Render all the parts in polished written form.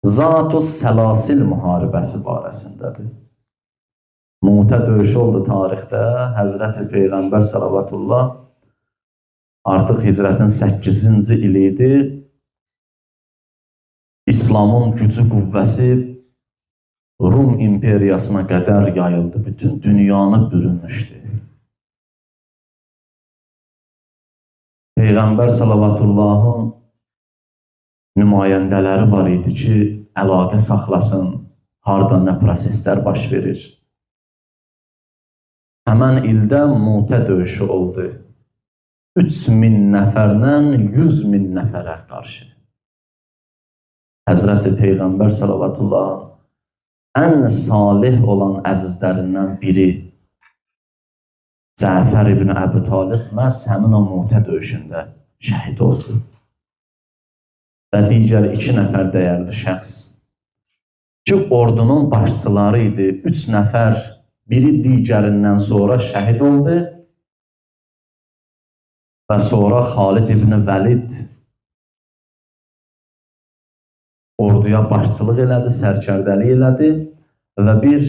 Zatus Səlasil müharibəsi barəsindədir. Mu'tə döyüşü oldu tarixdə. Həzrəti Peyğəmbər Səlavatullah artıq hicrətin 8-ci ili idi. İslamın gücü, qüvvəsi Rum imperiyasına qədər yayıldı. Bütün dünyanı bürünmüşdü. Peyğəmbər Səlavatullahın nümayəndələri var idi ki, əlaqə saxlasın, harada nə proseslər baş verir. Həmən ildə Mu'tə döyüşü oldu. 3000 nəfərlə 100.000 nəfərə qarşı. Həzrəti Peyğəmbər Səlavatullahın ən salih olan əzizlərindən biri Cəfər ibn Əbu Talib məhz həmin o Mu'tə döyüşündə şəhid oldu. Və digər 2 nəfər dəyərli şəxs ki, ordunun başçıları idi. 3 nəfər, biri digərindən sonra şəhid oldu və sonra Xalid ibn Vəlid orduya başçılıq elədi, sərkərdəlik elədi və bir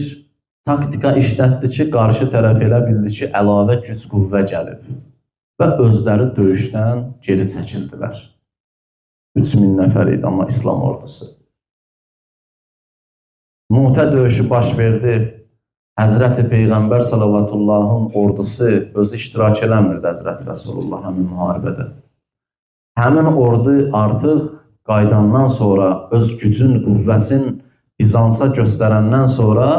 taktika işlətdi ki, qarşı tərəf elə bildi ki, əlavə güc qüvvə gəlib və özləri döyüşdən geri çəkildilər. 3000 nəfər idi, amma İslam ordusu. Mu'tə döyüşü baş verdi. Həzrəti Peyğəmbər Səlavatullahın ordusu özü iştirak eləmirdi Həzrəti Rasulullah həmin müharibədə. Həmin ordu artıq qaydandan sonra, öz gücün, qüvvəsin Bizansa göstərəndən sonra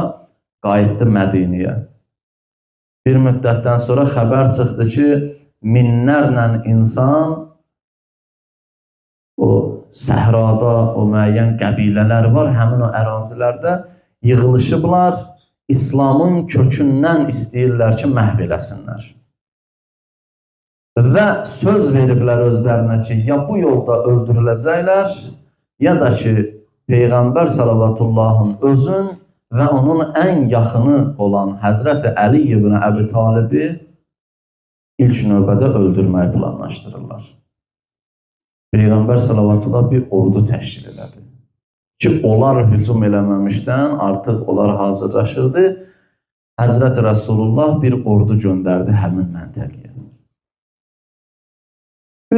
qayıtdı Mədiniyə. Bir müddətdən sonra xəbər çıxdı ki, minlərlə insan o səhrada, o müəyyən qəbilələr var, həmin o ərazilərdə yığılışıblar, İslamın kökündən istəyirlər ki, məhv eləsinlər. Və söz veriblər özlərinə ki, ya bu yolda öldürüləcəklər, ya da ki, Peyğəmbər Səlavatullahın özün və onun ən yaxını olan Həzrəti Əli ibn Əbi Talibi ilk növbədə öldürməyi planlaşdırırlar. Peyğəmbər Səlavatullah bir ordu təşkil elədi ki, onlar hücum eləməmişdən artıq onlar hazırlaşırdı. Həzrəti Rasulullah bir ordu göndərdi həmin məntəqəyə.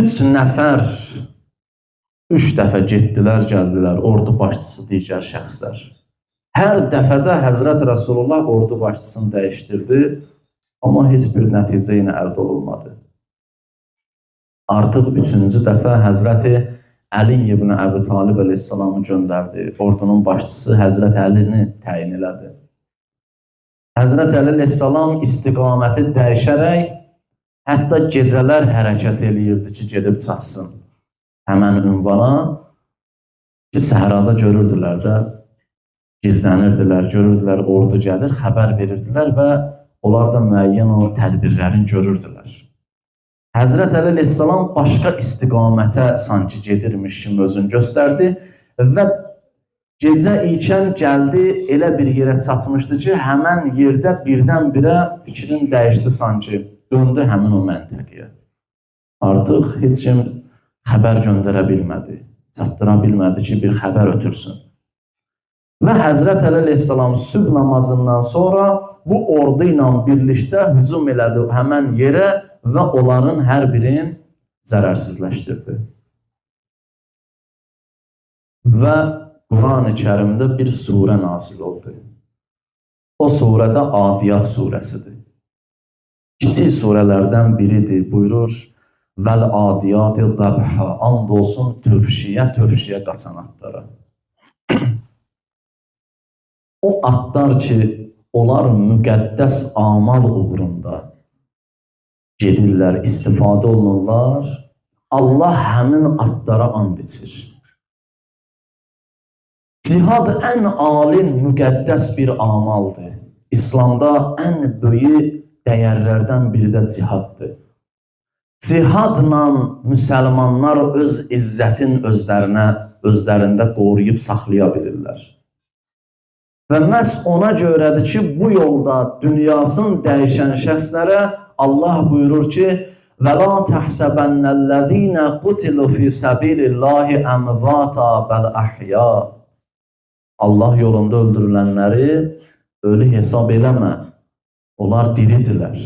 3 nəfər 3 dəfə getdilər, gəldilər, ordu başçısı digər şəxslər. Hər dəfədə Həzrəti Rasulullah ordu başçısını dəyişdirdi, amma heç bir nəticə ilə əldə olunmadı. Artıq 3-cü dəfə Həzrəti Əli ibn Əbi Talib əleyhissalamı göndərdi. Ordunun başçısı Həzrəti Əlini təyin elədi. Həzrəti Əli əleyhissalam istiqaməti dəyişərək, hətta gecələr hərəkət eləyirdi ki, gedib çatsın həmən ünvana ki, səhrada görürdülər də, gizlənirdilər, görürdülər, ordu gəlir, xəbər verirdilər və onlar da müəyyən o tədbirlərin görürdülər. Həzrət Əli əleyhissalam başqa istiqamətə sanki gedirmiş kimi özünü göstərdi və gecə ikən gəldi, elə bir yerə çatmışdı ki, həmən yerdə birdən-birə fikrin dəyişdi sanki, döndü həmin o məntəqəyə. Artıq heç kim xəbər göndərə bilmədi, çatdıra bilmədi ki, bir xəbər ötürsün. Və Həzrət Əli əleyhissalam sübh namazından sonra bu ordu ilə birlikdə hücum elədi həmən yerə və onların hər birini zərərsizləşdirdi. Və Quran-ı Kərimdə bir surə nazil oldu. O surədə Adiyat surəsidir. Kiçik surələrdən biridir. Buyurur, Vəl adiyat-ı dabha, and olsun tövşiyə qaçan atlara. O atlar ki, onlar müqəddəs amal uğrunda gedirlər, istifadə olunurlar. Allah həmin atlara and içir. Cihad ən alim, müqəddəs bir amaldır. İslamda ən böyük dəyərlərdən biri də cihaddır. Cihadla müsəlmanlar öz izzətin özlərində qoruyub saxlaya bilirlər. Və məhz ona görədir ki, bu yolda dünyasını dəyişən şəxslərə Allah buyurur ki, وَلَا تَحْسَبَنَّ الَّذ۪ينَ قُتِلُوا فِي سَبِيلِ اللّٰهِ اَمْوَاتًا بَلْ اَحْيَاءً Allah yolunda öldürülənləri ölü hesab eləmə. Onlar diridirlər.